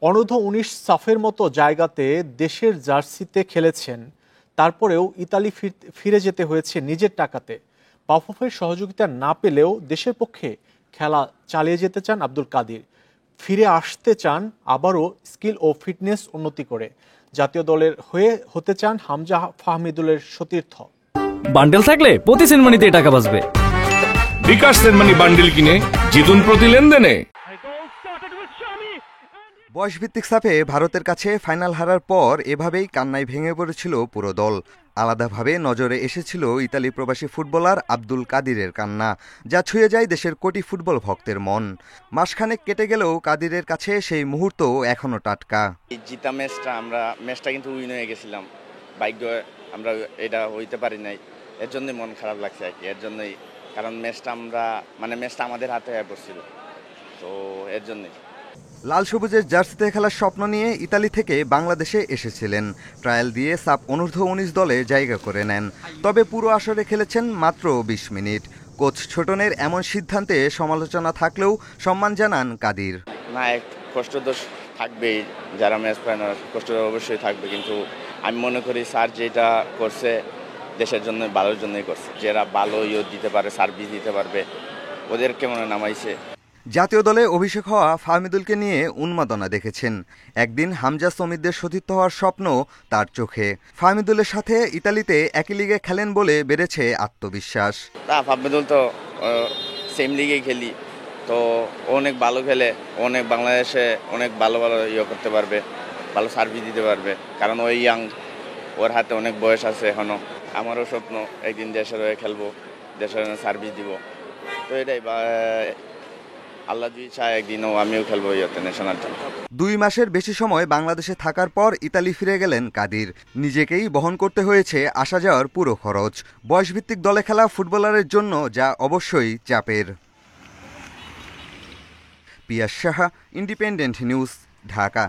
অনূর্ধ্ব-19 সাফের মতো জায়গাতে দেশের জার্সিতে খেলেছেন, তারপরেও ইতালি ফিরে যেতে হয়েছে নিজের টাকাতে। বাফুফের সহযোগিতা না পেলেও দেশের পক্ষে খেলা চালিয়ে যেতে চান আব্দুল কাদির। ফিরে আসতে চান আবারও স্কিল ও ফিটনেস উন্নতি করে। জাতীয় দলের হয়ে হতে চান হামজা ফাহমিদুলের সতীর্থ। বান্ডেল থাকলে প্রতি সেনমানিতে টাকা বাঁচবে। বিকাশ সেনমানি বান্ডেল কিনে জিতুন প্রতি লেনদেনে। বয়সভিত্তিক সাফে ভারতের কাছে ফাইনাল হারার পর এভাবেই কান্নায় ভেঙে পড়েছিল পুরো দল। আলাদাভাবে নজরে এসেছিল ইতালি প্রবাসী ফুটবলার আব্দুল কাদিরের কান্না, যা ছুঁয়ে যায় দেশের কোটি ফুটবল ভক্তের মন। মাসখানেক কেটে গেলেও কাদিরের কাছে সেই মুহূর্ত এখনো টাটকা। জিতা ম্যাচটা কিন্তু উইন হয়ে গেছিলাম, ভাগ্য আমরা এটা হইতে পারি নাই, এর জন্যই মন খারাপ লাগছে আর কি। এর জন্যই, কারণ ম্যাচটা আমাদের হাতে হয়ে পড়ছিল, তো এর জন্যই। লাল সবুজের জার্সিতে খেলার স্বপ্ন নিয়ে ইতালি থেকে বাংলাদেশে এসেছিলেন। ট্রায়াল দিয়ে সাব অনূর্ধ্ব-19 দলে জায়গা করে নেন। তবে পুরো আসরে খেলেছেন মাত্র 20 মিনিট। কোচ ছোটনের এমন সিদ্ধান্তে সমালোচনা থাকলেও সম্মান জানান কাদির। না, এক কষ্ট তো থাকবেই, যারা ম্যাচ পায় না কষ্ট অবশ্যই থাকবে, কিন্তু আমি মনে করি স্যার যেটা করছে দেশের জন্য ভালোর জন্যই করছে। যারা ভালো দিতে পারে, সার্ভিস দিতে পারবে, ওদেরকে মনে নামাইছে। জাতীয় দলে অভিষেক হওয়া ফাহমিদুলকে নিয়ে উন্মাদনা দেখেছেন। একদিন হামজা সমিতদের সতীর্থ হওয়ার স্বপ্ন তার চোখে। ফাহমিদুলের সাথে ইতালিতে একই লিগে খেলেন বলে বেড়েছে আত্মবিশ্বাস। ফাহমিদুল তো সেম লিগেই খেলি, তো অনেক ভালো খেলে, অনেক বাংলাদেশে অনেক ভালো করতে পারবে, ভালো সার্ভিস দিতে পারবে, কারণ ওই ইয়াং, ওর হাতে অনেক বয়স আছে এখনো। আমারও স্বপ্ন একদিন দেশের হয়ে খেলবো, দেশের সার্ভিস দিব, তো এটাই। আল্লাহ যদি চায় একদিনও আমিও খেলবো ন্যাশনাল টিম। 2 মাসের বেশি সময় বাংলাদেশে থাকার পর ইতালি ফিরে গেলেন কাদির। নিজেকেই বহন করতে হয়েছে আসা যাওয়ার পুরো খরচ। বয়সভিত্তিক দলে খেলা ফুটবলারের জন্য যা অবশ্যই চাপের। পিয়াস সাহা, ইন্ডিপেন্ডেন্ট নিউজ, ঢাকা।